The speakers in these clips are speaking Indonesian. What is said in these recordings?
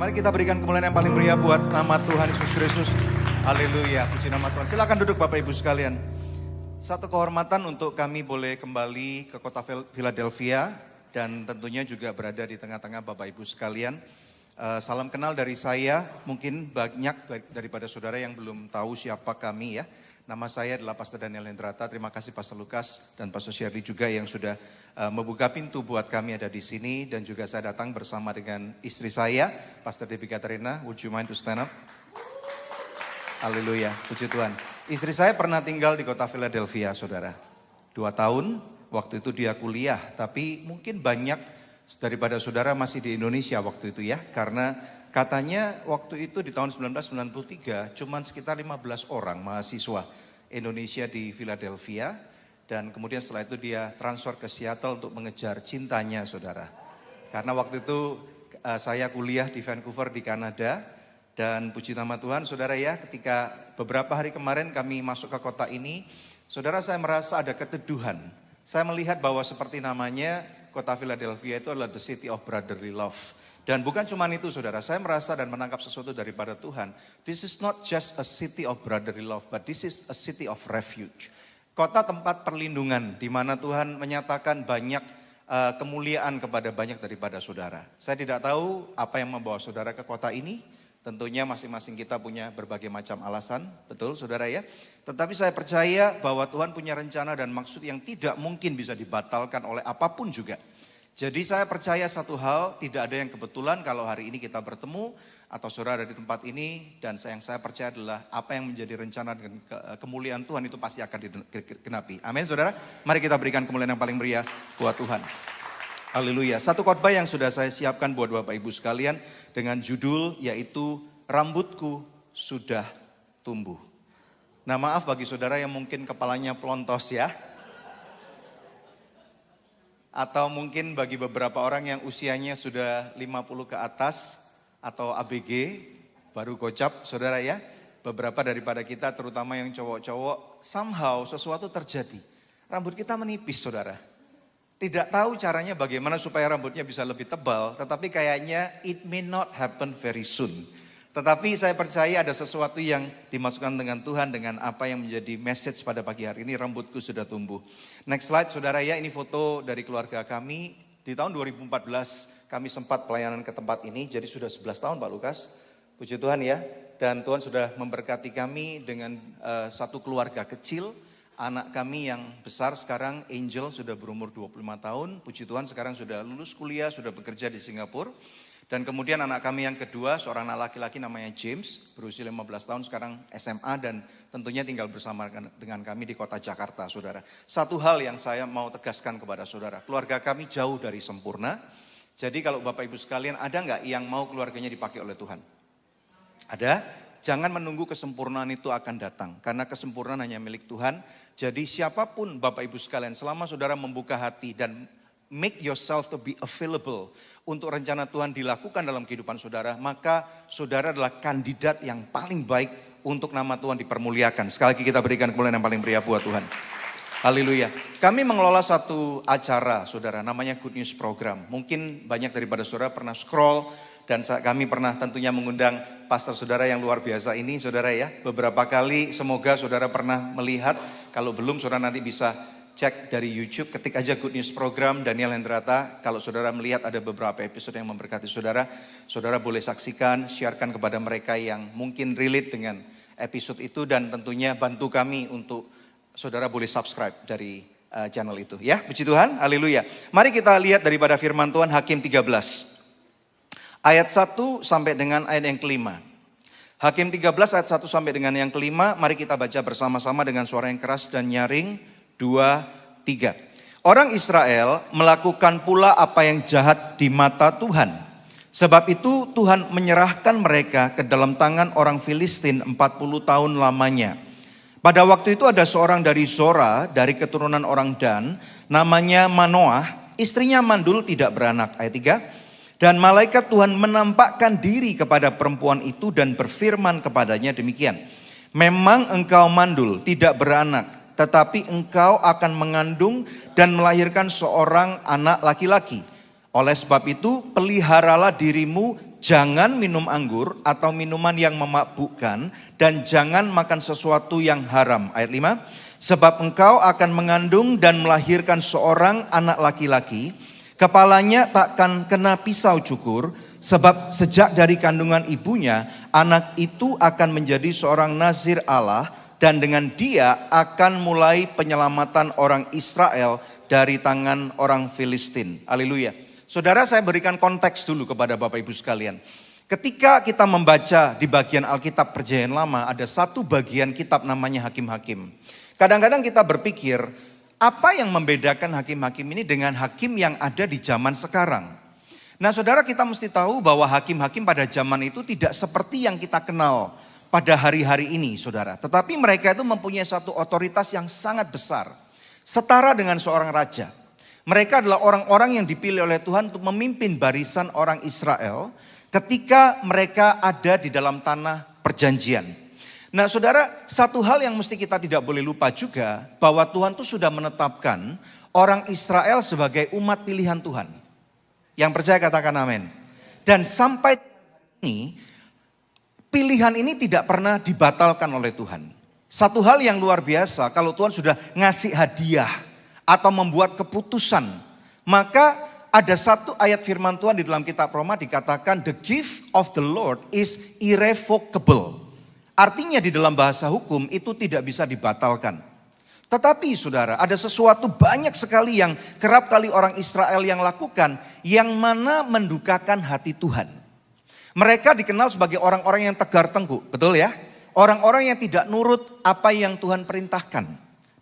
Mari kita berikan kemuliaan yang paling meriah buat nama Tuhan Yesus Kristus. Haleluya, puji nama Tuhan. Silakan duduk Bapak Ibu sekalian. Satu kehormatan untuk kami boleh kembali ke kota Philadelphia dan tentunya juga berada di tengah-tengah Bapak Ibu sekalian. Salam kenal dari saya, mungkin banyak daripada saudara yang belum tahu siapa kami ya. Nama saya adalah Pastor Daniel Hendrata. Terima kasih Pastor Lukas dan Pastor Shirley juga yang sudah membuka pintu buat kami ada di sini. Dan juga saya datang bersama dengan istri saya, Pastor Debbie Katerina. Would you mind to stand up? Haleluya, puji Tuhan. Istri saya pernah tinggal di kota Philadelphia, saudara. 2 tahun, waktu itu dia kuliah. Tapi mungkin banyak daripada saudara masih di Indonesia waktu itu ya. Karena katanya waktu itu di tahun 1993 cuman sekitar 15 orang mahasiswa Indonesia di Philadelphia. Dan kemudian setelah itu dia transfer ke Seattle untuk mengejar cintanya saudara. Karena waktu itu saya kuliah di Vancouver di Kanada. Dan puji nama Tuhan saudara ya, ketika beberapa hari kemarin kami masuk ke kota ini, saudara saya merasa ada keteduhan. Saya melihat bahwa seperti namanya kota Philadelphia itu adalah the city of brotherly love. Dan bukan cuma itu saudara, saya merasa dan menangkap sesuatu daripada Tuhan. This is not just a city of brotherly love, but this is a city of refuge. Kota tempat perlindungan di mana Tuhan menyatakan banyak kemuliaan kepada banyak daripada saudara. Saya tidak tahu apa yang membawa saudara ke kota ini. Tentunya masing-masing kita punya berbagai macam alasan, betul saudara ya. Tetapi saya percaya bahwa Tuhan punya rencana dan maksud yang tidak mungkin bisa dibatalkan oleh apapun juga. Jadi saya percaya satu hal, tidak ada yang kebetulan kalau hari ini kita bertemu atau saudara ada di tempat ini. Dan yang saya percaya adalah apa yang menjadi rencana dan kemuliaan Tuhan itu pasti akan digenapi. Amin saudara, mari kita berikan kemuliaan yang paling meriah buat Tuhan. Haleluya. Satu khotbah yang sudah saya siapkan buat Bapak Ibu sekalian dengan judul yaitu Rambutku Sudah Tumbuh. Nah maaf bagi saudara yang mungkin kepalanya pelontos ya. Atau mungkin bagi beberapa orang yang usianya sudah 50 ke atas atau ABG baru gocap saudara ya. Beberapa daripada kita terutama yang cowok-cowok somehow sesuatu terjadi. Rambut kita menipis saudara. Tidak tahu caranya bagaimana supaya rambutnya bisa lebih tebal, tetapi kayaknya it may not happen very soon. Tetapi saya percaya ada sesuatu yang dimasukkan dengan Tuhan dengan apa yang menjadi message pada pagi hari ini, rambutku sudah tumbuh. Next slide saudara ya, ini foto dari keluarga kami. Di tahun 2014 kami sempat pelayanan ke tempat ini, jadi sudah 11 tahun Pak Lukas. Puji Tuhan ya, dan Tuhan sudah memberkati kami dengan satu keluarga kecil. Anak kami yang besar sekarang, Angel sudah berumur 25 tahun, puji Tuhan sekarang sudah lulus kuliah, sudah bekerja di Singapura. Dan kemudian anak kami yang kedua, seorang anak laki-laki namanya James, berusia 15 tahun sekarang SMA dan tentunya tinggal bersama dengan kami di kota Jakarta saudara. Satu hal yang saya mau tegaskan kepada saudara, keluarga kami jauh dari sempurna. Jadi kalau Bapak Ibu sekalian ada nggak yang mau keluarganya dipakai oleh Tuhan? Ada? Jangan menunggu kesempurnaan itu akan datang, karena kesempurnaan hanya milik Tuhan. Jadi siapapun Bapak Ibu sekalian, selama saudara membuka hati dan make yourself to be available untuk rencana Tuhan dilakukan dalam kehidupan saudara, maka saudara adalah kandidat yang paling baik untuk nama Tuhan dipermuliakan. Sekali lagi kita berikan kemuliaan yang paling meriah buat Tuhan. Haleluya. Kami mengelola satu acara saudara, namanya Good News Program. Mungkin banyak daripada saudara pernah scroll dan kami pernah tentunya mengundang pastor saudara yang luar biasa ini saudara ya. Beberapa kali semoga saudara pernah melihat. Kalau belum saudara nanti bisa cek dari YouTube, ketik aja Good News Program Daniel Hendrata. Kalau saudara melihat ada beberapa episode yang memberkati saudara, saudara boleh saksikan, sharekan kepada mereka yang mungkin relate dengan episode itu. Dan tentunya bantu kami untuk saudara boleh subscribe dari channel itu ya. Puji Tuhan, haleluya. Mari kita lihat daripada firman Tuhan Hakim 13. Ayat 1 sampai dengan ayat yang kelima. Hakim 13 ayat 1 sampai dengan yang kelima. Mari kita baca bersama-sama dengan suara yang keras dan nyaring. 2, 3. Orang Israel melakukan pula apa yang jahat di mata Tuhan. Sebab itu Tuhan menyerahkan mereka ke dalam tangan orang Filistin 40 tahun lamanya. Pada waktu itu ada seorang dari Zora, dari keturunan orang Dan, namanya Manoah. Istrinya mandul tidak beranak. Ayat 3. Dan malaikat Tuhan menampakkan diri kepada perempuan itu dan berfirman kepadanya demikian. Memang engkau mandul, tidak beranak, tetapi engkau akan mengandung dan melahirkan seorang anak laki-laki. Oleh sebab itu peliharalah dirimu, jangan minum anggur atau minuman yang memabukkan, dan jangan makan sesuatu yang haram. Ayat 5, sebab engkau akan mengandung dan melahirkan seorang anak laki-laki, kepalanya takkan kena pisau cukur, sebab sejak dari kandungan ibunya, anak itu akan menjadi seorang nazir Allah, dan dengan dia akan mulai penyelamatan orang Israel dari tangan orang Filistin. Haleluya. Saudara, saya berikan konteks dulu kepada Bapak Ibu sekalian. Ketika kita membaca di bagian Alkitab Perjanjian Lama, ada satu bagian kitab namanya Hakim-Hakim. Kadang-kadang kita berpikir, apa yang membedakan hakim-hakim ini dengan hakim yang ada di zaman sekarang? Nah saudara, kita mesti tahu bahwa hakim-hakim pada zaman itu tidak seperti yang kita kenal pada hari-hari ini saudara. Tetapi mereka itu mempunyai satu otoritas yang sangat besar. Setara dengan seorang raja. Mereka adalah orang-orang yang dipilih oleh Tuhan untuk memimpin barisan orang Israel ketika mereka ada di dalam tanah perjanjian. Nah saudara, satu hal yang mesti kita tidak boleh lupa juga, bahwa Tuhan itu sudah menetapkan orang Israel sebagai umat pilihan Tuhan. Yang percaya katakan amin. Dan sampai ini, pilihan ini tidak pernah dibatalkan oleh Tuhan. Satu hal yang luar biasa, kalau Tuhan sudah ngasih hadiah atau membuat keputusan, maka ada satu ayat firman Tuhan di dalam kitab Roma dikatakan, the gift of the Lord is irrevocable. Artinya di dalam bahasa hukum itu tidak bisa dibatalkan. Tetapi saudara, ada sesuatu banyak sekali yang kerap kali orang Israel yang lakukan, yang mana mendukakan hati Tuhan. Mereka dikenal sebagai orang-orang yang tegar tengkuk, betul ya? Orang-orang yang tidak nurut apa yang Tuhan perintahkan.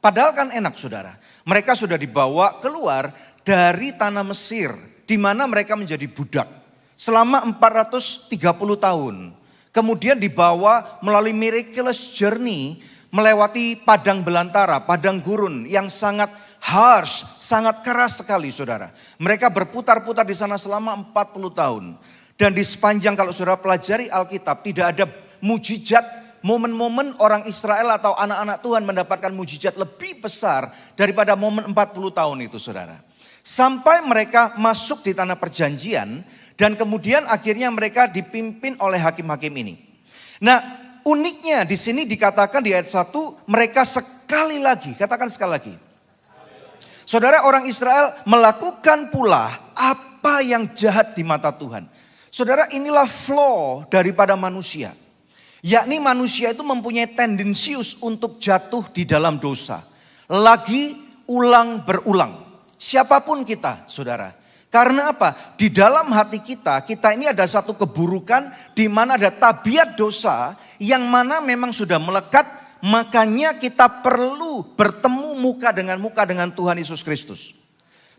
Padahal kan enak saudara, mereka sudah dibawa keluar dari tanah Mesir, di mana mereka menjadi budak selama 430 tahun. Kemudian dibawa melalui miraculous journey, melewati padang belantara, padang gurun yang sangat harsh, sangat keras sekali saudara. Mereka berputar-putar di sana selama 40 tahun. Dan di sepanjang kalau saudara pelajari Alkitab, tidak ada mujizat, momen-momen orang Israel atau anak-anak Tuhan mendapatkan mujizat lebih besar daripada momen 40 tahun itu saudara. Sampai mereka masuk di tanah perjanjian dan kemudian akhirnya mereka dipimpin oleh hakim-hakim ini. Nah, uniknya di sini dikatakan di ayat 1, mereka sekali lagi, katakan sekali lagi. Saudara, orang Israel melakukan pula apa yang jahat di mata Tuhan. Saudara, inilah flaw daripada manusia. Yakni manusia itu mempunyai tendensius untuk jatuh di dalam dosa. Lagi ulang berulang. Siapapun kita, saudara. Karena apa? Di dalam hati kita ini ada satu keburukan di mana ada tabiat dosa yang mana memang sudah melekat, makanya kita perlu bertemu muka dengan Tuhan Yesus Kristus.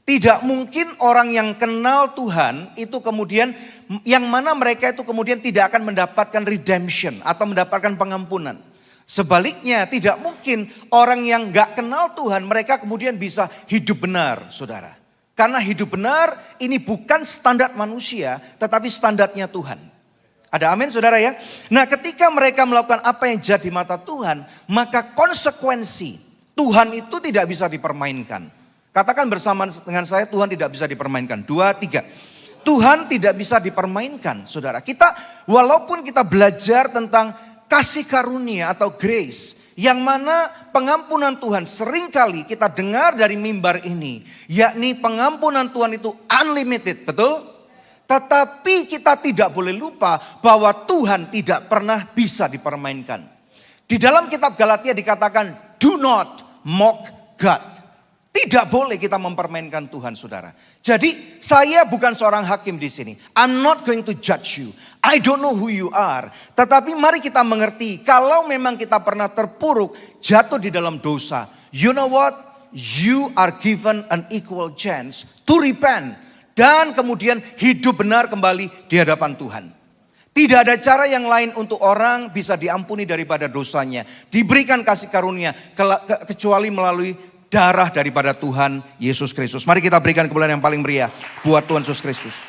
Tidak mungkin orang yang kenal Tuhan itu kemudian yang mana mereka itu kemudian tidak akan mendapatkan redemption atau mendapatkan pengampunan. Sebaliknya tidak mungkin orang yang gak kenal Tuhan mereka kemudian bisa hidup benar, saudara. Karena hidup benar ini bukan standar manusia tetapi standarnya Tuhan. Ada amin saudara ya. Nah ketika mereka melakukan apa yang jahat di mata Tuhan, maka konsekuensi Tuhan itu tidak bisa dipermainkan. Katakan bersama dengan saya, Tuhan tidak bisa dipermainkan. 2, 3. Tuhan tidak bisa dipermainkan saudara. Walaupun kita belajar tentang kasih karunia atau grace, yang mana pengampunan Tuhan seringkali kita dengar dari mimbar ini. Yakni pengampunan Tuhan itu unlimited, betul? Tetapi kita tidak boleh lupa bahwa Tuhan tidak pernah bisa dipermainkan. Di dalam kitab Galatia dikatakan, do not mock God. Tidak boleh kita mempermainkan Tuhan saudara. Jadi saya bukan seorang hakim di sini. I'm not going to judge you. I don't know who you are. Tetapi mari kita mengerti, kalau memang kita pernah terpuruk, jatuh di dalam dosa. You know what? You are given an equal chance to repent. Dan kemudian hidup benar kembali di hadapan Tuhan. Tidak ada cara yang lain untuk orang bisa diampuni daripada dosanya. Diberikan kasih karunia kecuali melalui darah daripada Tuhan Yesus Kristus. Mari kita berikan kemuliaan yang paling meriah buat Tuhan Yesus Kristus.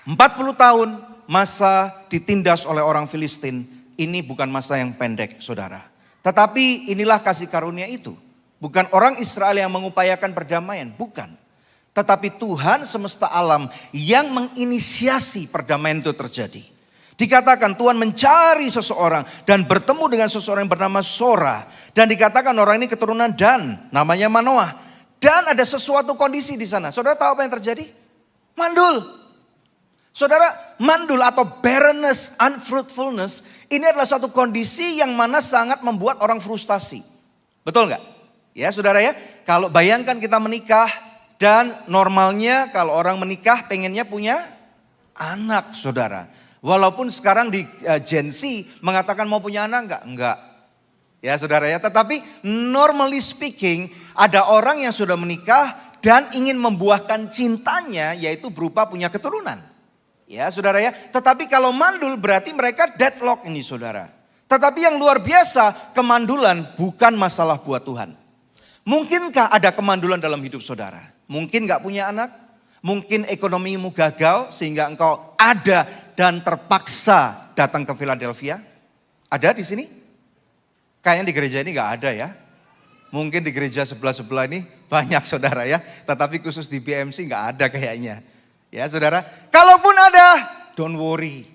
40 tahun masa ditindas oleh orang Filistin, ini bukan masa yang pendek saudara. Tetapi inilah kasih karunia itu. Bukan orang Israel yang mengupayakan perdamaian, bukan. Tetapi Tuhan semesta alam yang menginisiasi perdamaian itu terjadi. Dikatakan Tuhan mencari seseorang dan bertemu dengan seseorang yang bernama Sora. Dan dikatakan orang ini keturunan Dan, namanya Manoah. Dan ada sesuatu kondisi di sana. Saudara tahu apa yang terjadi? Mandul. Saudara, mandul atau barrenness, unfruitfulness, ini adalah suatu kondisi yang mana sangat membuat orang frustasi. Betul nggak? Ya saudara ya, kalau bayangkan kita menikah dan normalnya kalau orang menikah pengennya punya anak saudara. Walaupun sekarang di Gen Z mengatakan mau punya anak enggak. Ya saudara ya, tetapi normally speaking ada orang yang sudah menikah dan ingin membuahkan cintanya yaitu berupa punya keturunan. Ya saudara ya, tetapi kalau mandul berarti mereka deadlock ini saudara. Tetapi yang luar biasa, kemandulan bukan masalah buat Tuhan. Mungkinkah ada kemandulan dalam hidup saudara? Mungkin gak punya anak, mungkin ekonomimu gagal sehingga engkau ada dan terpaksa datang ke Philadelphia. Ada di sini? Kayaknya di gereja ini gak ada ya. Mungkin di gereja sebelah-sebelah ini banyak saudara ya. Tetapi khusus di BMC gak ada kayaknya. Ya saudara, kalaupun ada, don't worry.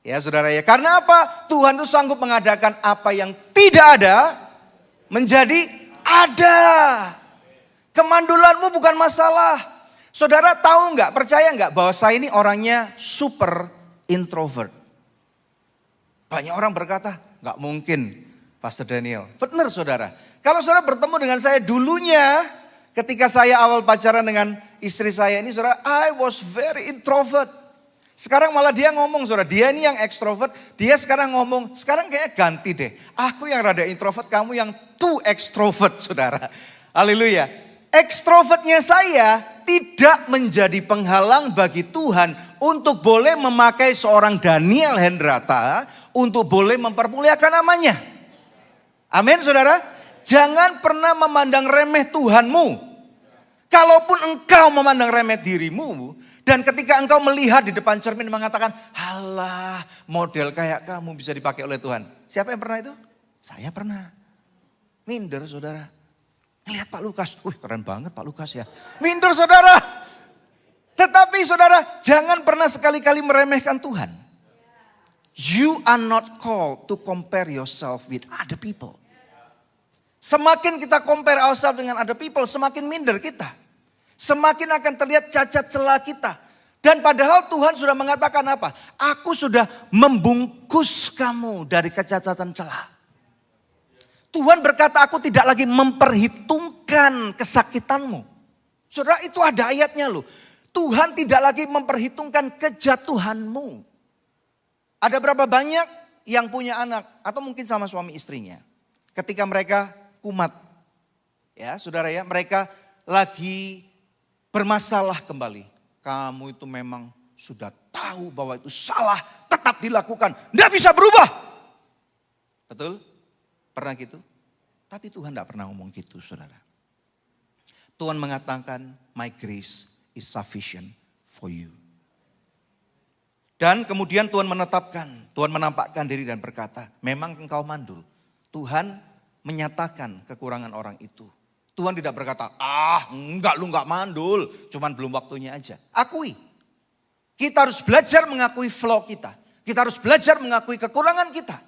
Ya saudara ya, karena apa? Tuhan itu sanggup mengadakan apa yang tidak ada menjadi ada. Kemandulanmu bukan masalah. Saudara tahu nggak, percaya nggak bahwa saya ini orangnya super introvert. Banyak orang berkata, nggak mungkin Pastor Daniel. Benar saudara, kalau saudara bertemu dengan saya dulunya, ketika saya awal pacaran dengan istri saya ini saudara, I was very introvert. Sekarang malah dia ngomong saudara, dia ini yang ekstrovert, dia sekarang ngomong, sekarang kayaknya ganti deh. Aku yang rada introvert, kamu yang too extrovert saudara. Haleluya. Ekstrovertnya saya tidak menjadi penghalang bagi Tuhan untuk boleh memakai seorang Daniel Hendrata untuk boleh mempermuliakan namanya. Amin saudara. Jangan pernah memandang remeh Tuhanmu. Kalaupun engkau memandang remeh dirimu. Dan ketika engkau melihat di depan cermin mengatakan, halah model kayak kamu bisa dipakai oleh Tuhan. Siapa yang pernah itu? Saya pernah. Minder saudara. Lihat Pak Lukas, wih keren banget Pak Lukas ya. Minder saudara. Tetapi saudara, jangan pernah sekali-kali meremehkan Tuhan. You are not called to compare yourself with other people. Semakin kita compare ourselves dengan other people, semakin minder kita. Semakin akan terlihat cacat celah kita. Dan padahal Tuhan sudah mengatakan apa? Aku sudah membungkus kamu dari kecacatan celah. Tuhan berkata aku tidak lagi memperhitungkan kesakitanmu. Saudara itu ada ayatnya loh. Tuhan tidak lagi memperhitungkan kejatuhanmu. Ada berapa banyak yang punya anak atau mungkin sama suami istrinya. Ketika mereka kumat. Ya saudara ya, mereka lagi bermasalah kembali. Kamu itu memang sudah tahu bahwa itu salah, tetap dilakukan. Tidak bisa berubah. Betul? Pernah gitu? Tapi Tuhan tidak pernah ngomong gitu saudara. Tuhan mengatakan, my grace is sufficient for you. Dan kemudian Tuhan menetapkan, Tuhan menampakkan diri dan berkata, memang engkau mandul. Tuhan menyatakan kekurangan orang itu. Tuhan tidak berkata, enggak lu enggak mandul, cuman belum waktunya aja. Akui. Kita harus belajar mengakui flaw kita. Kita harus belajar mengakui kekurangan kita.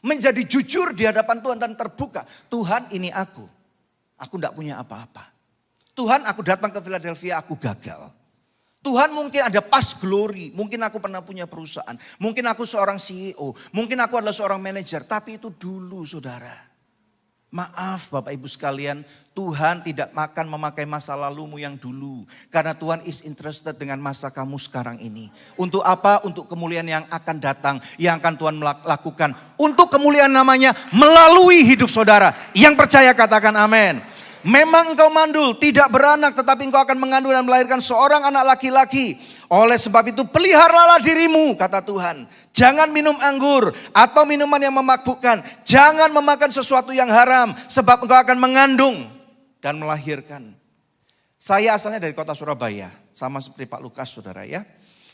Menjadi jujur di hadapan Tuhan dan terbuka. Tuhan ini aku. Aku enggak punya apa-apa. Tuhan aku datang ke Philadelphia aku gagal. Tuhan mungkin ada past glory. Mungkin aku pernah punya perusahaan. Mungkin aku seorang CEO. Mungkin aku adalah seorang manajer. Tapi itu dulu saudara. Maaf Bapak Ibu sekalian, Tuhan tidak akan memakai masa lalumu yang dulu. Karena Tuhan is interested dengan masa kamu sekarang ini. Untuk apa? Untuk kemuliaan yang akan datang. Yang akan Tuhan lakukan. Untuk kemuliaan namanya melalui hidup saudara. Yang percaya katakan amin. Memang engkau mandul, tidak beranak, tetapi engkau akan mengandung dan melahirkan seorang anak laki-laki. Oleh sebab itu peliharalah dirimu, kata Tuhan. Jangan minum anggur atau minuman yang memabukkan. Jangan memakan sesuatu yang haram, sebab engkau akan mengandung dan melahirkan. Saya asalnya dari kota Surabaya, sama seperti Pak Lukas saudara ya.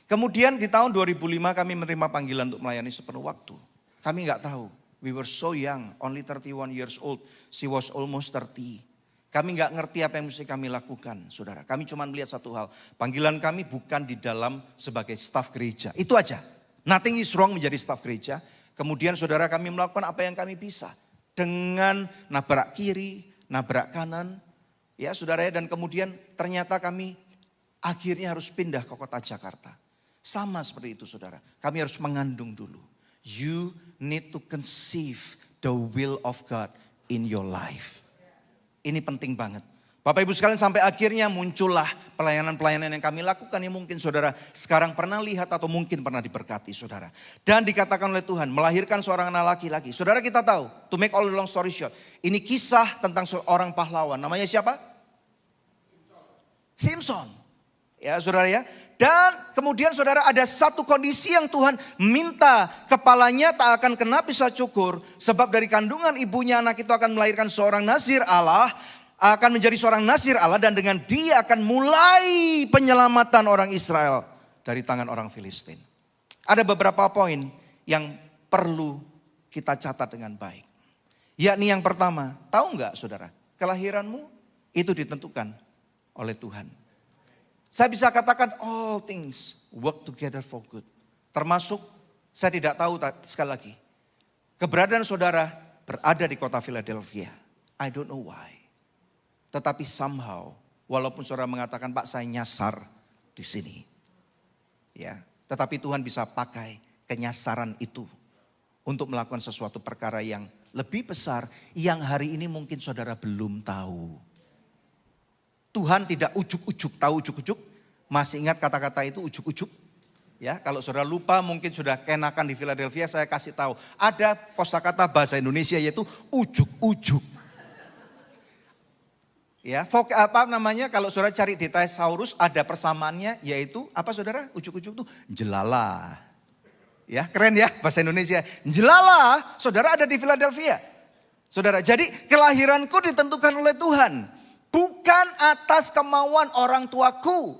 Kemudian di tahun 2005 kami menerima panggilan untuk melayani sepenuh waktu. Kami nggak tahu, we were so young, only 31 years old. She was almost 30. Kami nggak ngerti apa yang mesti kami lakukan, saudara. Kami cuma melihat satu hal. Panggilan kami bukan di dalam sebagai staf gereja. Itu aja. Nothing is wrong menjadi staf gereja. Kemudian saudara kami melakukan apa yang kami bisa. Dengan nabrak kiri, nabrak kanan. Ya saudara ya, dan kemudian ternyata kami akhirnya harus pindah ke kota Jakarta. Sama seperti itu saudara. Kami harus mengandung dulu. You need to conceive the will of God in your life. Ini penting banget. Bapak Ibu sekalian, sampai akhirnya muncullah pelayanan-pelayanan yang kami lakukan yang mungkin saudara sekarang pernah lihat atau mungkin pernah diberkati saudara. Dan dikatakan oleh Tuhan melahirkan seorang anak laki-laki. Saudara kita tahu, to make all the long story short. Ini kisah tentang seorang pahlawan. Namanya siapa? Simpson. Ya saudara ya. Dan kemudian saudara ada satu kondisi yang Tuhan minta kepalanya tak akan kena pisau cukur. Sebab dari kandungan ibunya anak itu akan melahirkan seorang nazir Allah. Akan menjadi seorang nazir Allah dan dengan dia akan mulai penyelamatan orang Israel dari tangan orang Filistin. Ada beberapa poin yang perlu kita catat dengan baik. Yakni yang pertama, tahu nggak saudara, kelahiranmu itu ditentukan oleh Tuhan. Saya bisa katakan all things work together for good. Termasuk saya tidak tahu sekali lagi. Keberadaan saudara berada di kota Philadelphia. I don't know why. Tetapi somehow, walaupun saudara mengatakan, Pak saya nyasar di sini. Ya, tetapi Tuhan bisa pakai kenyasaran itu untuk melakukan sesuatu perkara yang lebih besar yang hari ini mungkin saudara belum tahu. Tuhan tidak ujuk-ujuk, tahu ujuk-ujuk? Masih ingat kata-kata itu ujuk-ujuk? Ya, kalau saudara lupa mungkin sudah kenakan di Philadelphia, saya kasih tahu. Ada kosakata bahasa Indonesia yaitu ujuk-ujuk. Ya, apa namanya kalau saudara cari di thesaurus ada persamaannya yaitu apa saudara? Ujuk-ujuk itu jelala. Ya, keren ya bahasa Indonesia. Jelala, saudara ada di Philadelphia. Saudara, jadi kelahiranku ditentukan oleh Tuhan. Bukan atas kemauan orang tuaku.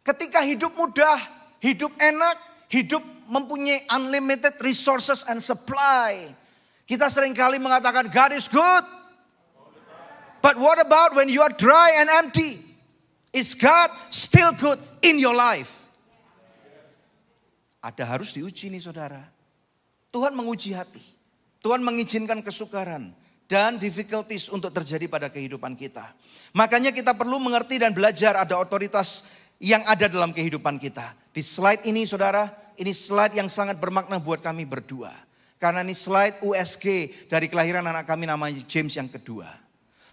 Ketika hidup mudah, hidup enak, hidup mempunyai unlimited resources and supply. Kita seringkali mengatakan God is good. But what about when you are dry and empty? Is God still good in your life? Ada harus diuji nih saudara. Tuhan menguji hati. Tuhan mengizinkan kesukaran dan difficulties untuk terjadi pada kehidupan kita. Makanya kita perlu mengerti dan belajar ada otoritas yang ada dalam kehidupan kita. Di slide ini saudara, ini slide yang sangat bermakna buat kami berdua. Karena ini slide USG dari kelahiran anak kami namanya James yang kedua.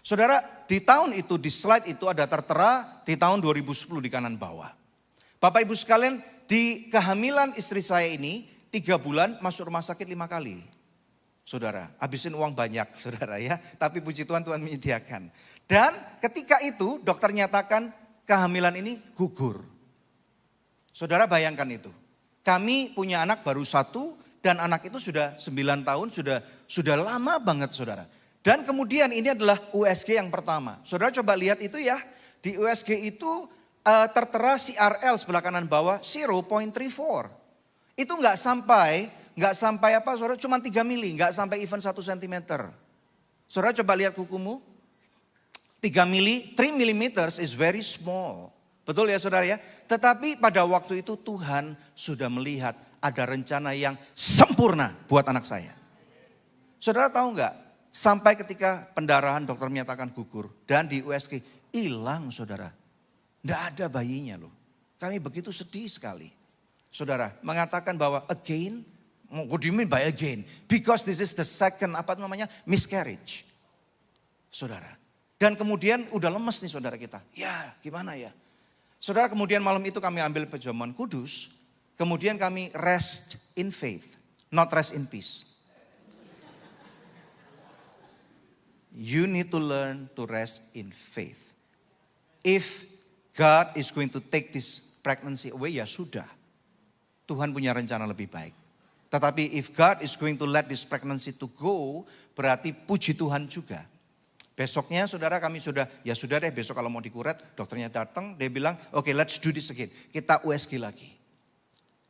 Saudara, di tahun itu, di slide itu ada tertera di tahun 2010 di kanan bawah. Bapak Ibu sekalian, di kehamilan istri saya ini 3 bulan masuk rumah sakit 5 kali. Saudara, habisin uang banyak saudara ya. Tapi puji Tuhan, Tuhan menyediakan. Dan ketika itu dokter nyatakan kehamilan ini gugur. Saudara bayangkan itu. Kami punya anak baru 1 dan anak itu sudah 9 tahun, sudah lama banget saudara. Dan kemudian ini adalah USG yang pertama. Saudara coba lihat itu ya. Di USG itu tertera CRL sebelah kanan bawah 0.34. Itu nggak sampai apa saudara, cuma 3 mili. Nggak sampai even 1 cm. Saudara coba lihat kukumu. 3 mili, 3 millimeters is very small. Betul ya saudara ya. Tetapi pada waktu itu Tuhan sudah melihat ada rencana yang sempurna buat anak saya. Saudara tahu nggak? Sampai ketika pendarahan dokter menyatakan gugur. Dan di USG hilang saudara. Tidak ada bayinya loh. Kami begitu sedih sekali. Saudara mengatakan bahwa again. What do you mean by again? Because this is the second miscarriage. Saudara. Dan kemudian udah lemes nih saudara kita. Ya gimana ya. Saudara kemudian malam itu kami ambil pejamuan kudus. Kemudian kami rest in faith. Not rest in peace. You need to learn to rest in faith. If God is going to take this pregnancy away, ya sudah. Tuhan punya rencana lebih baik. Tetapi if God is going to let this pregnancy to go, berarti puji Tuhan juga. Besoknya saudara kami sudah deh besok kalau mau dikuret, dokternya datang, dia bilang, okay, let's do this again. Kita USG lagi.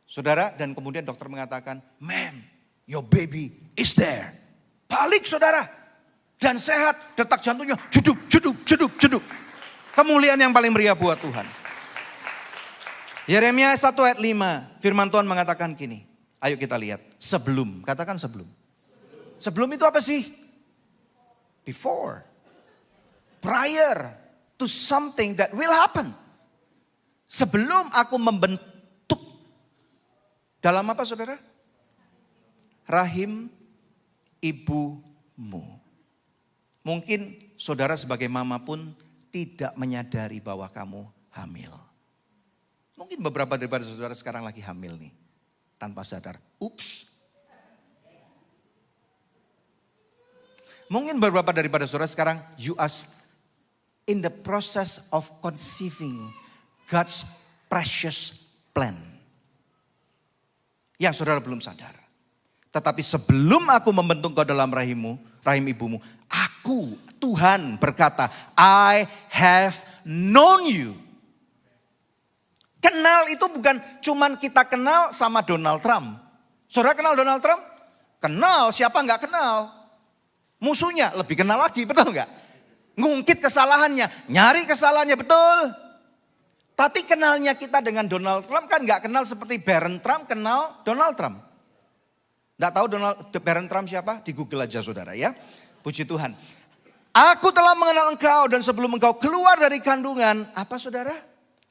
Saudara, dan kemudian dokter mengatakan, ma'am, your baby is there. Balik saudara. Dan sehat, detak jantungnya jeduk, jeduk, jeduk, jeduk. Kemuliaan yang paling meriah buat Tuhan. Yeremia 1 ayat 5, firman Tuhan mengatakan gini. Ayo kita lihat, sebelum, katakan sebelum. Sebelum itu apa sih? Before. Prior to something that will happen. Sebelum aku membentuk. Dalam apa saudara? Rahim ibumu. Mungkin saudara sebagai mama pun tidak menyadari bahwa kamu hamil. Mungkin beberapa daripada saudara sekarang lagi hamil nih. Tanpa sadar. Ups. Mungkin beberapa daripada saudara sekarang you are in the process of conceiving God's precious plan. Yang saudara belum sadar. Tetapi sebelum aku membentuk kau dalam rahim ibumu, aku, Tuhan berkata, I have known you. Kenal itu bukan cuman kita kenal sama Donald Trump. Saudara kenal Donald Trump? Kenal, siapa nggak kenal? Musuhnya lebih kenal lagi, betul nggak? Ngungkit kesalahannya, nyari kesalahannya, betul. Tapi kenalnya kita dengan Donald Trump kan nggak kenal seperti Barron Trump kenal Donald Trump. Nggak tahu Barron Trump siapa? Di Google aja saudara ya. Puji Tuhan. Aku telah mengenal engkau dan sebelum engkau keluar dari kandungan, apa saudara?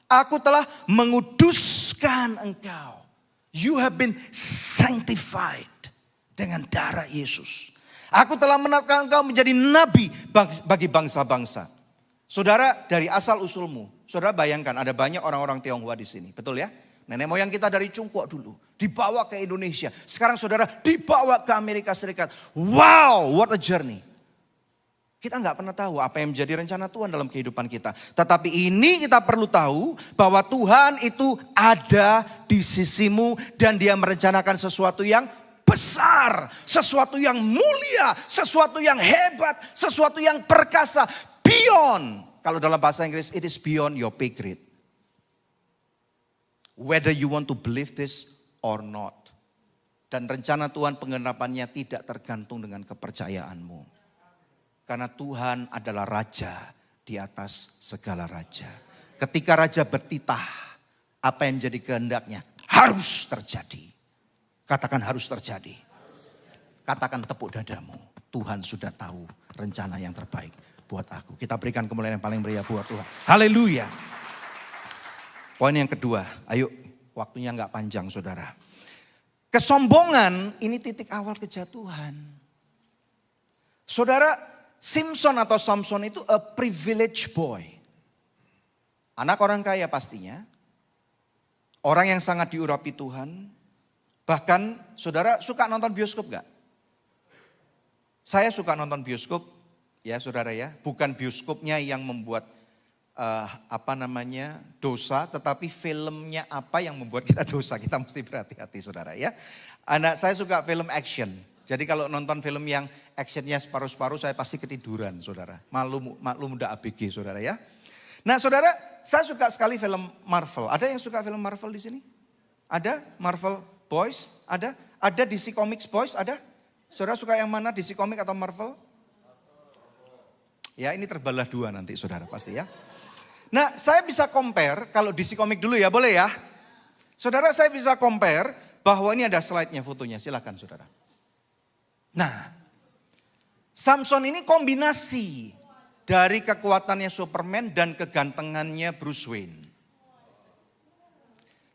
Aku telah menguduskan engkau. You have been sanctified dengan darah Yesus. Aku telah menetapkan engkau menjadi nabi bagi bangsa-bangsa. Saudara dari asal usulmu, saudara bayangkan ada banyak orang-orang Tionghoa di sini, betul ya? Nenek moyang kita dari Cungkuak dulu, dibawa ke Indonesia. Sekarang saudara dibawa ke Amerika Serikat. Wow, what a journey. Kita nggak pernah tahu apa yang menjadi rencana Tuhan dalam kehidupan kita. Tetapi ini kita perlu tahu bahwa Tuhan itu ada di sisimu dan dia merencanakan sesuatu yang besar, sesuatu yang mulia, sesuatu yang hebat, sesuatu yang perkasa, beyond. Kalau dalam bahasa Inggris, it is beyond your pay grade. Whether you want to believe this or not. Dan rencana Tuhan pengenapannya tidak tergantung dengan kepercayaanmu. Karena Tuhan adalah raja di atas segala raja. Ketika raja bertitah, apa yang menjadi kehendaknya harus terjadi. Katakan harus terjadi. Katakan tepuk dadamu. Tuhan sudah tahu rencana yang terbaik buat aku. Kita berikan kemuliaan yang paling meriah buat Tuhan. Haleluya. Poin yang kedua, ayo waktunya nggak panjang saudara. Kesombongan ini titik awal kejatuhan. Saudara, Simpson atau Samson itu a privileged boy. Anak orang kaya pastinya. Orang yang sangat diurapi Tuhan. Bahkan saudara suka nonton bioskop gak? Saya suka nonton bioskop ya saudara ya. Bukan bioskopnya yang membuat dosa. Tetapi filmnya apa yang membuat kita dosa. Kita mesti berhati-hati saudara ya. Saya suka film action. Jadi kalau nonton film yang actionnya separuh-separuh saya pasti ketiduran saudara. Maklum udah ABG saudara ya. Nah saudara, saya suka sekali film Marvel. Ada yang suka film Marvel di sini? Ada? Marvel Boys? Ada? Ada DC Comics Boys? Ada? Saudara suka yang mana, DC Comics atau Marvel? Ya ini terbelah dua nanti saudara pasti ya. Nah saya bisa compare, kalau DC Comics dulu ya boleh ya. Saudara saya bisa compare bahwa ini ada slide-nya fotonya, silakan saudara. Nah, Samson ini kombinasi dari kekuatannya Superman dan kegantengannya Bruce Wayne.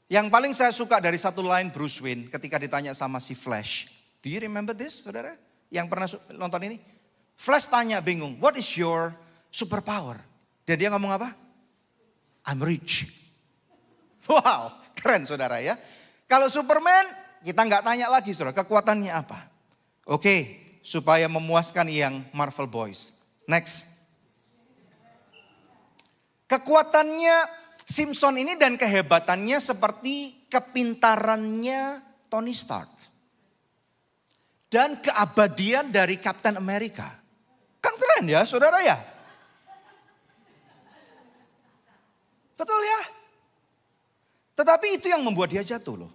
Yang paling saya suka dari satu line Bruce Wayne ketika ditanya sama si Flash. Do you remember this, saudara? Yang pernah nonton ini? Flash tanya bingung, what is your superpower? Dan dia ngomong apa? I'm rich. Wow, keren saudara ya. Kalau Superman, kita nggak tanya lagi saudara, kekuatannya apa? Oke, supaya memuaskan yang Marvel Boys. Next. Kekuatannya Simpson ini dan kehebatannya seperti kepintarannya Tony Stark. Dan keabadian dari Captain America. Kan keren ya saudara ya? Betul ya? Tetapi itu yang membuat dia jatuh loh.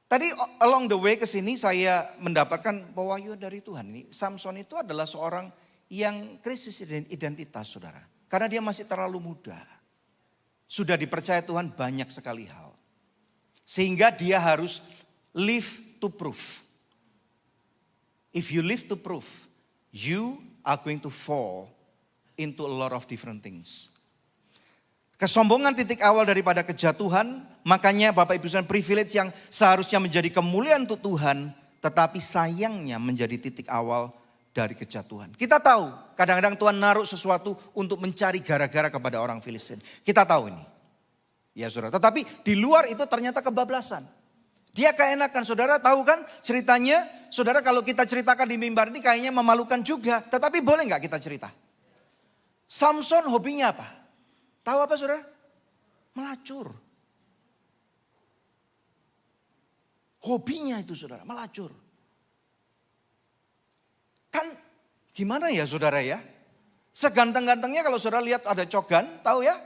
Tadi along the way ke sini saya mendapatkan pewahyuan dari Tuhan. Ini Samson itu adalah seorang yang krisis identitas, saudara. Karena dia masih terlalu muda. Sudah dipercaya Tuhan banyak sekali hal. Sehingga dia harus live to prove. If you live to prove, you are going to fall into a lot of different things. Kesombongan titik awal daripada kejatuhan, makanya Bapak Ibu sekalian privilege yang seharusnya menjadi kemuliaan untuk Tuhan, tetapi sayangnya menjadi titik awal dari kejatuhan. Kita tahu kadang-kadang Tuhan naruh sesuatu untuk mencari gara-gara kepada orang Filistin. Kita tahu ini. Ya saudara, tetapi di luar itu ternyata kebablasan. Dia keenakan, saudara tahu kan ceritanya? Saudara kalau kita ceritakan di mimbar ini kayaknya memalukan juga. Tetapi boleh nggak kita cerita? Samson hobinya apa? Tahu apa saudara? Melacur. Hobinya itu saudara, melacur. Kan gimana ya saudara ya? Seganteng-gantengnya kalau saudara lihat ada cogan, tahu ya?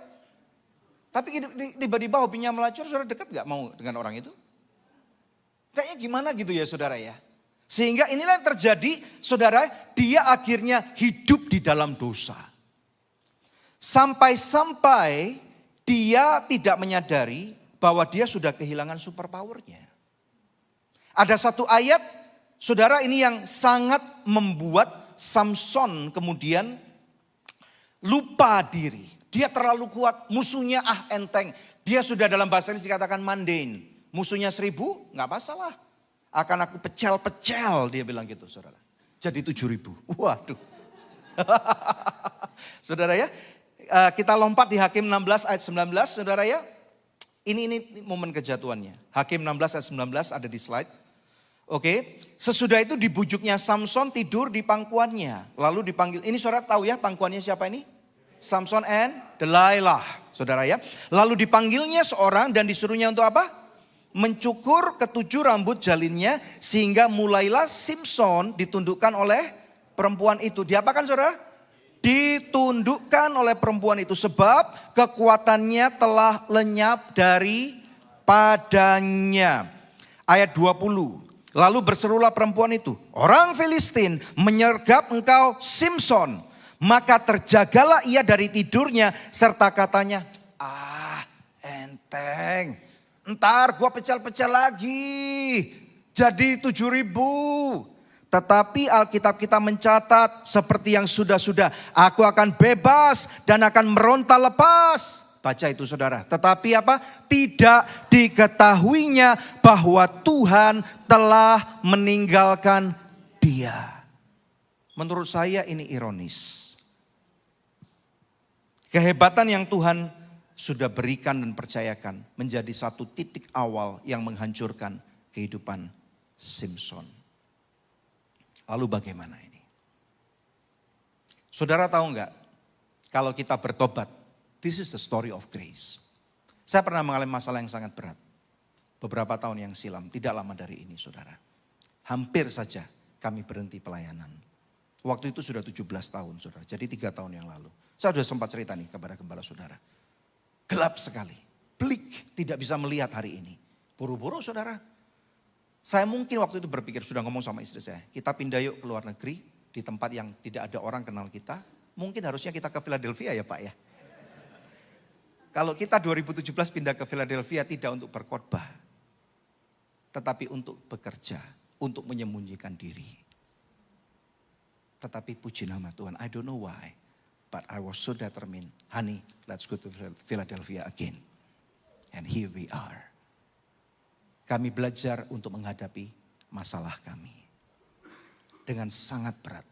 Tapi tiba-tiba hobinya melacur, saudara dekat gak mau dengan orang itu? Kayaknya gimana gitu ya saudara ya? Sehingga inilah yang terjadi saudara, dia akhirnya hidup di dalam dosa. Sampai-sampai dia tidak menyadari bahwa dia sudah kehilangan super powernya. Ada satu ayat, saudara ini yang sangat membuat Samson kemudian lupa diri. Dia terlalu kuat, musuhnya enteng. Dia sudah dalam bahasa ini dikatakan mundane. Musuhnya 1000, gak masalah. Akan aku pecel-pecel, dia bilang gitu saudara. Jadi 7000, waduh. Saudara ya. Kita lompat di Hakim 16 ayat 19 saudara ya. Ini momen kejatuhannya. Hakim 16 ayat 19 ada di slide. Oke. Sesudah itu dibujuknya Samson tidur di pangkuannya. Lalu dipanggil. Ini saudara tahu ya pangkuannya siapa ini? Samson and Delilah. Saudara ya. Lalu dipanggilnya seorang dan disuruhnya untuk apa? Mencukur ketujuh rambut jalinnya. Sehingga mulailah Samson ditundukkan oleh perempuan itu. Diapakan saudara? Ditundukkan oleh perempuan itu sebab kekuatannya telah lenyap daripadanya. Ayat 20. Lalu berserulah perempuan itu, orang Filistin menyergap engkau Samson. Maka terjagalah ia dari tidurnya serta katanya, enteng. Ntar gua pecel-pecel lagi. Jadi 7000. Tetapi Alkitab kita mencatat seperti yang sudah-sudah. Aku akan bebas dan akan meronta lepas. Baca itu saudara. Tetapi apa? Tidak diketahuinya bahwa Tuhan telah meninggalkan dia. Menurut saya ini ironis. Kehebatan yang Tuhan sudah berikan dan percayakan menjadi satu titik awal yang menghancurkan kehidupan Samson. Lalu bagaimana ini? Saudara tahu enggak? Kalau kita bertobat, this is the story of grace. Saya pernah mengalami masalah yang sangat berat. Beberapa tahun yang silam, tidak lama dari ini saudara. Hampir saja kami berhenti pelayanan. Waktu itu sudah 17 tahun saudara, jadi 3 tahun yang lalu. Saya sudah sempat cerita nih kepada gembala saudara. Gelap sekali, blik, tidak bisa melihat hari ini. Buru-buru saudara. Saya mungkin waktu itu berpikir, sudah ngomong sama istri saya, kita pindah yuk ke luar negeri, di tempat yang tidak ada orang kenal kita. Mungkin harusnya kita ke Philadelphia ya Pak ya. Kalau kita 2017 pindah ke Philadelphia tidak untuk berkhotbah, tetapi untuk bekerja, untuk menyembunyikan diri. Tetapi puji nama Tuhan, I don't know why, but I was so determined, honey, let's go to Philadelphia again. And here we are. Kami belajar untuk menghadapi masalah kami dengan sangat berat.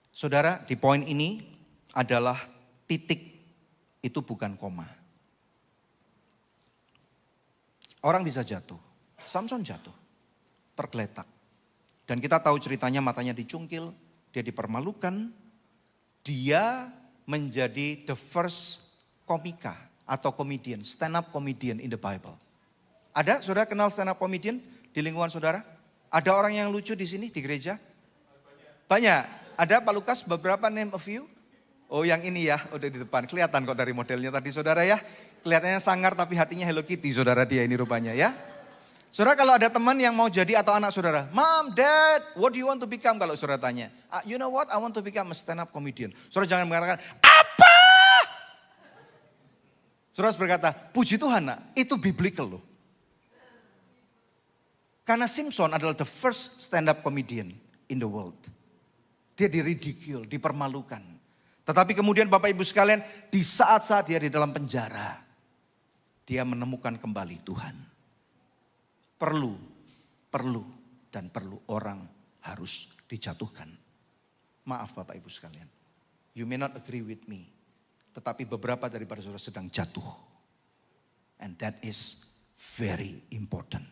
Saudara, di poin ini adalah titik, itu bukan koma. Orang bisa jatuh, Samson jatuh, tergeletak. Dan kita tahu ceritanya, matanya dicungkil, dia dipermalukan, dia menjadi the first komika atau comedian, stand up comedian in the Bible. Ada saudara kenal stand up comedian di lingkungan saudara? Ada orang yang lucu di sini di gereja? Banyak. Ada Pak Lukas beberapa name a few? Oh yang ini ya, udah di depan. Kelihatan kok dari modelnya tadi saudara ya. Kelihatannya sangar tapi hatinya Hello Kitty saudara dia ini rupanya ya. Saudara kalau ada teman yang mau jadi atau anak saudara, Mom, Dad, what do you want to become? Kalau saudara tanya, you know what, I want to become a stand up comedian. Saudara jangan mengatakan, apa? Saudara harus berkata, puji Tuhan nak, itu biblical loh. Karena Simpson adalah the first stand up comedian in the world. Dia diridicule, dipermalukan. Tetapi kemudian Bapak Ibu sekalian, di saat-saat dia di dalam penjara, dia menemukan kembali Tuhan. Perlu orang harus dijatuhkan. Maaf Bapak Ibu sekalian. You may not agree with me. Tetapi beberapa daripada saudara sedang jatuh. And that is very important.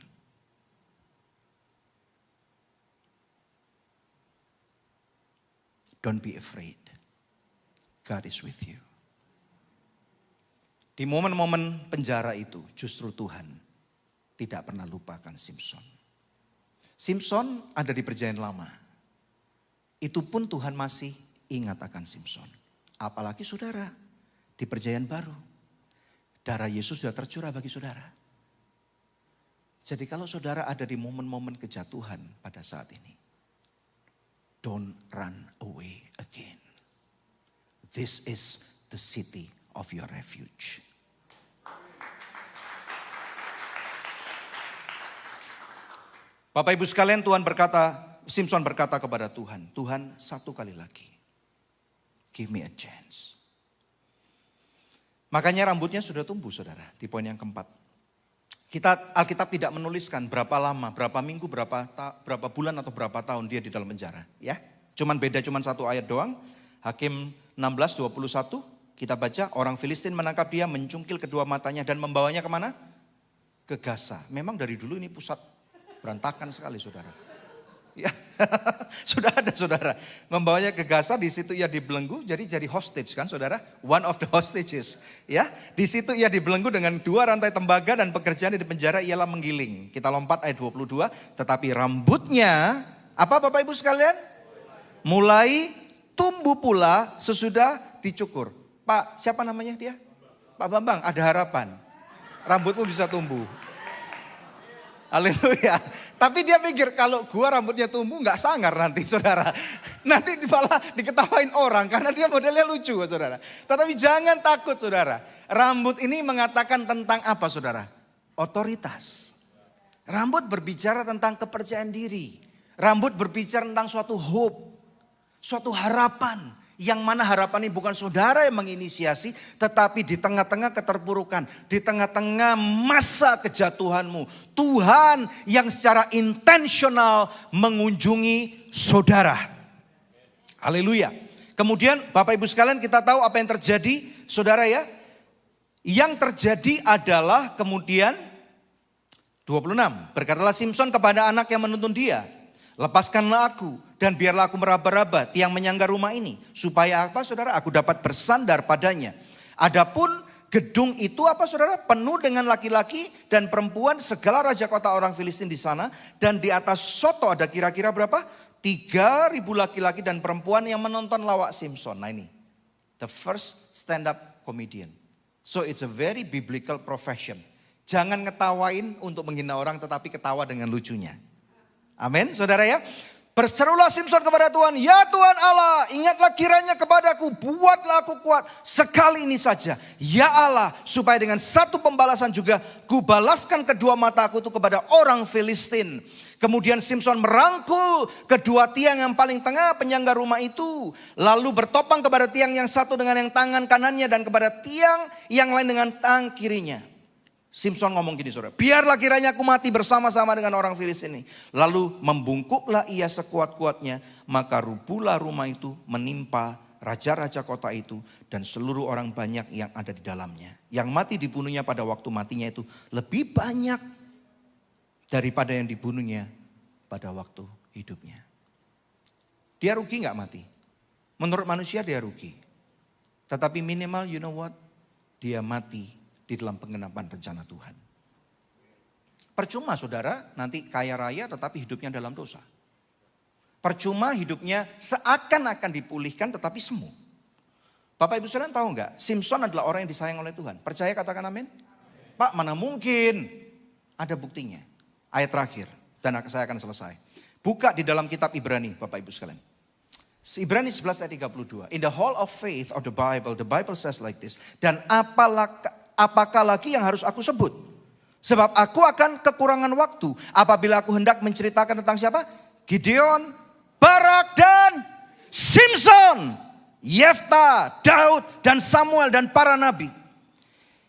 Don't be afraid. God is with you. Di momen-momen penjara itu justru Tuhan tidak pernah lupakan Simpson. Simpson ada di perjanjian lama. Itu pun Tuhan masih ingat akan Simpson. Apalagi saudara di perjanjian baru. Darah Yesus sudah tercurah bagi saudara. Jadi kalau saudara ada di momen-momen kejatuhan pada saat ini. Don't run away again. This is the city of your refuge. Bapak Ibu sekalian, Simpson berkata kepada Tuhan, Tuhan satu kali lagi, give me a chance. Makanya rambutnya sudah tumbuh saudara, di poin yang keempat. Alkitab tidak menuliskan berapa lama, berapa minggu, berapa bulan atau berapa tahun dia di dalam penjara. Ya, beda satu ayat doang. Hakim 16:21 kita baca, orang Filistin menangkap dia, mencungkil kedua matanya dan membawanya kemana? Ke Gaza. Memang dari dulu ini pusat berantakan sekali saudara. Ya, sudah ada saudara. Membawanya ke Gaza, di situ ia dibelenggu, jadi hostage kan saudara. One of the hostages. Ya, di situ ia dibelenggu dengan 2 rantai tembaga dan pekerjaan di penjara ialah menggiling. Kita lompat ayat 22, tetapi rambutnya, apa Bapak Ibu sekalian? Mulai tumbuh pula sesudah dicukur. Pak, siapa namanya dia? Pak Bambang, ada harapan. Rambutmu bisa tumbuh. Haleluya. Tapi dia pikir kalau gua rambutnya tumbuh gak sangar nanti saudara. Nanti malah diketawain orang karena dia modelnya lucu saudara. Tetapi jangan takut saudara. Rambut ini mengatakan tentang apa saudara? Otoritas. Rambut berbicara tentang kepercayaan diri. Rambut berbicara tentang suatu hope. Suatu harapan. Yang mana harapan ini bukan saudara yang menginisiasi, tetapi di tengah-tengah keterpurukan, di tengah-tengah masa kejatuhanmu, Tuhan yang secara intensional mengunjungi saudara. Haleluya. Kemudian Bapak Ibu sekalian, kita tahu apa yang terjadi saudara ya. Yang terjadi adalah kemudian 26. Berkatalah Simpson kepada anak yang menuntun dia, lepaskanlah aku dan biarlah aku meraba-raba tiang menyangga rumah ini. Supaya apa saudara? Aku dapat bersandar padanya. Adapun gedung itu apa saudara? Penuh dengan laki-laki dan perempuan, segala raja kota orang Filistin di sana. Dan di atas soto ada kira-kira berapa? 3.000 laki-laki dan perempuan yang menonton lawak Simpson. Nah ini, the first stand up comedian. So it's a very biblical profession. Jangan ngetawain untuk menghina orang, tetapi ketawa dengan lucunya. Amin saudara ya. Berserulah Simpson kepada Tuhan, ya Tuhan Allah, ingatlah kiranya kepadaku, buatlah aku kuat sekali ini saja. Ya Allah, supaya dengan satu pembalasan juga kubalaskan kedua mataku itu kepada orang Filistin. Kemudian Simpson merangkul kedua tiang yang paling tengah penyangga rumah itu. Lalu bertopang kepada tiang yang satu dengan yang tangan kanannya dan kepada tiang yang lain dengan tangan kirinya. Simpson ngomong gini saudara, biarlah kiranya aku mati bersama-sama dengan orang Filistin ini. Lalu membungkuklah ia sekuat-kuatnya, maka rubuhlah rumah itu menimpa raja-raja kota itu dan seluruh orang banyak yang ada di dalamnya. Yang mati dibunuhnya pada waktu matinya itu lebih banyak daripada yang dibunuhnya pada waktu hidupnya. Dia rugi gak mati? Menurut manusia dia rugi. Tetapi minimal you know what? Dia mati di dalam penggenapan rencana Tuhan. Percuma saudara nanti kaya raya tetapi hidupnya dalam dosa. Percuma hidupnya seakan-akan dipulihkan tetapi semu. Bapak Ibu sekalian tahu nggak? Simpson adalah orang yang disayang oleh Tuhan. Percaya katakan amin? Pak, mana mungkin? Ada buktinya. Ayat terakhir dan saya akan selesai. Buka di dalam kitab Ibrani Bapak Ibu sekalian. Ibrani 11 ayat 32. In the hall of faith of the Bible says like this. Dan apakah lagi yang harus aku sebut? Sebab aku akan kekurangan waktu apabila aku hendak menceritakan tentang siapa? Gideon, Barak dan Simpson, Yefta, Daud dan Samuel dan para nabi.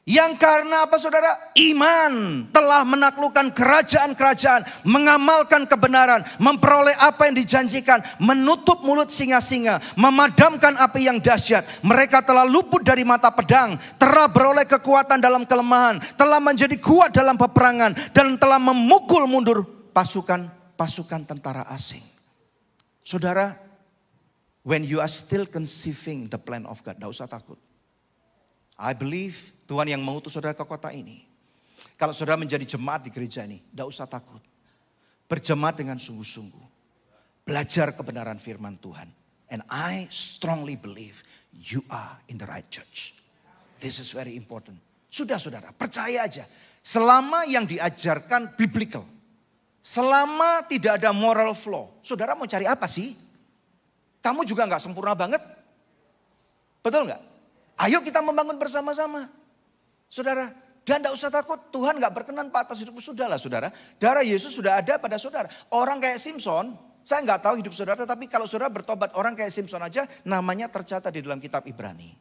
Yang karena apa saudara? Iman telah menaklukkan kerajaan-kerajaan, mengamalkan kebenaran, memperoleh apa yang dijanjikan, menutup mulut singa-singa, memadamkan api yang dahsyat. Mereka telah luput dari mata pedang, telah beroleh kekuatan dalam kelemahan, telah menjadi kuat dalam peperangan, dan telah memukul mundur pasukan tentara asing. Saudara, when you are still conceiving the plan of God, tidak usah takut. I believe Tuhan yang mengutus saudara ke kota ini. Kalau saudara menjadi jemaat di gereja ini, tidak usah takut. Berjemaat dengan sungguh-sungguh. Belajar kebenaran firman Tuhan. And I strongly believe you are in the right church. This is very important. Sudah saudara, percaya aja. Selama yang diajarkan biblical. Selama tidak ada moral flaw. Saudara mau cari apa sih? Kamu juga gak sempurna banget. Betul gak? Ayo kita membangun bersama-sama. Saudara, dan tidak usah takut. Tuhan gak berkenan pak atas hidupmu. Sudahlah saudara. Darah Yesus sudah ada pada saudara. Orang kayak Simpson, saya gak tahu hidup saudara. Tapi kalau saudara bertobat orang kayak Simpson aja, namanya tercatat di dalam kitab Ibrani.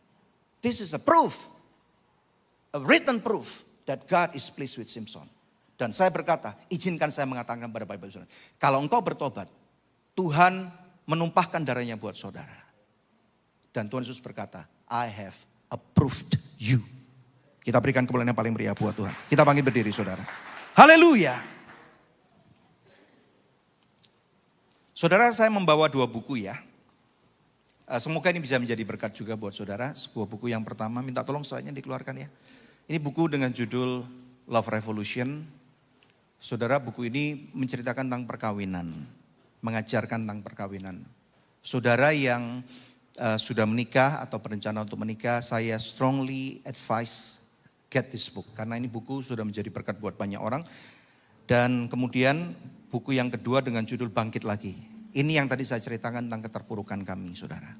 This is a proof. A written proof that God is pleased with Simpson. Dan saya berkata, izinkan saya mengatakan pada Bapak Ibu saudara. Kalau engkau bertobat, Tuhan menumpahkan darahnya buat saudara. Dan Tuhan Yesus berkata, I have approved you. Kita berikan kemuliaan yang paling meriah buat Tuhan. Kita bangkit berdiri saudara. Haleluya. Saudara, saya membawa 2 buku ya. Semoga ini bisa menjadi berkat juga buat saudara. Sebuah buku yang pertama, minta tolong slide-nya dikeluarkan ya. Ini buku dengan judul Love Revolution. Saudara, buku ini menceritakan tentang perkawinan. Mengajarkan tentang perkawinan. Saudara yang sudah menikah atau berencana untuk menikah, saya strongly advise get this book. Karena ini buku sudah menjadi berkat buat banyak orang. Dan kemudian buku yang kedua dengan judul Bangkit Lagi. Ini yang tadi saya ceritakan tentang keterpurukan kami saudara.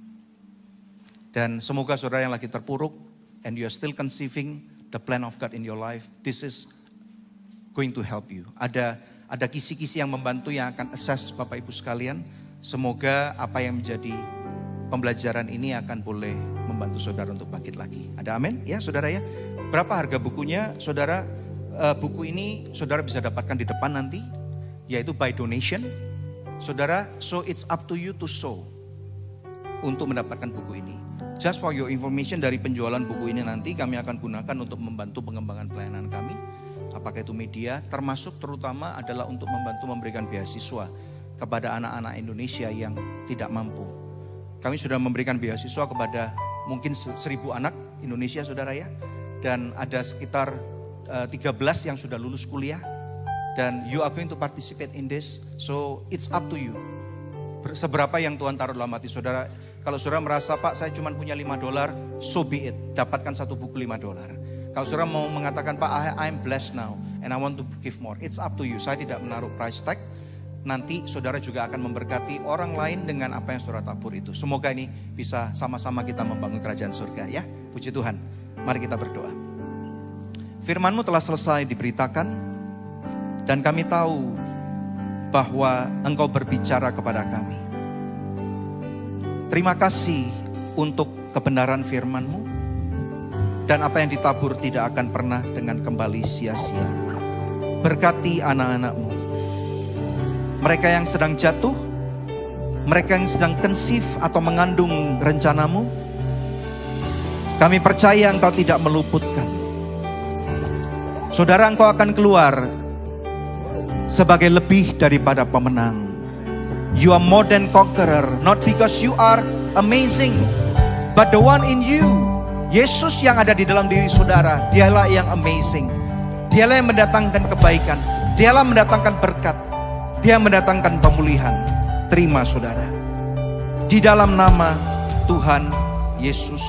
Dan semoga saudara yang lagi terpuruk and you are still conceiving the plan of God in your life. This is going to help you. Ada kisi-kisi yang membantu yang akan assess Bapak Ibu sekalian. Semoga apa yang menjadi pembelajaran ini akan boleh membantu saudara untuk bangkit lagi. Ada amin? Ya saudara ya. Berapa harga bukunya saudara? Buku ini saudara bisa dapatkan di depan nanti. Yaitu by donation. Saudara, so it's up to you to sow. Untuk mendapatkan buku ini. Just for your information, dari penjualan buku ini nanti kami akan gunakan untuk membantu pengembangan pelayanan kami. Apakah itu media, termasuk terutama adalah untuk membantu memberikan beasiswa kepada anak-anak Indonesia yang tidak mampu. Kami sudah memberikan beasiswa kepada mungkin 1.000 anak Indonesia saudara ya. Dan ada sekitar 13 yang sudah lulus kuliah. Dan you are going to participate in this. So it's up to you. Seberapa yang Tuhan taruh dalam hati saudara. Kalau saudara merasa Pak saya cuma punya $5, so be it. Dapatkan satu buku $5. Kalau saudara mau mengatakan Pak I'm blessed now and I want to give more. It's up to you. Saya tidak menaruh price tag. Nanti saudara juga akan memberkati orang lain dengan apa yang saudara tabur itu. Semoga ini bisa sama-sama kita membangun kerajaan surga ya. Puji Tuhan. Mari kita berdoa. Firman-Mu telah selesai diberitakan dan kami tahu bahwa Engkau berbicara kepada kami. Terima kasih untuk kebenaran firman-Mu dan apa yang ditabur tidak akan pernah dengan kembali sia-sia. Berkati anak-anak-Mu. Mereka yang sedang jatuh, mereka yang sedang conceive atau mengandung rencana-Mu, kami percaya Engkau tidak meluputkan. Saudara, Engkau akan keluar sebagai lebih daripada pemenang. You are more than conqueror, not because you are amazing, but the one in you. Yesus yang ada di dalam diri saudara, dialah yang amazing. Dialah yang mendatangkan kebaikan, dialah mendatangkan berkat. Dia mendatangkan pemulihan. Terima saudara. Di dalam nama Tuhan Yesus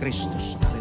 Kristus. Haleluya.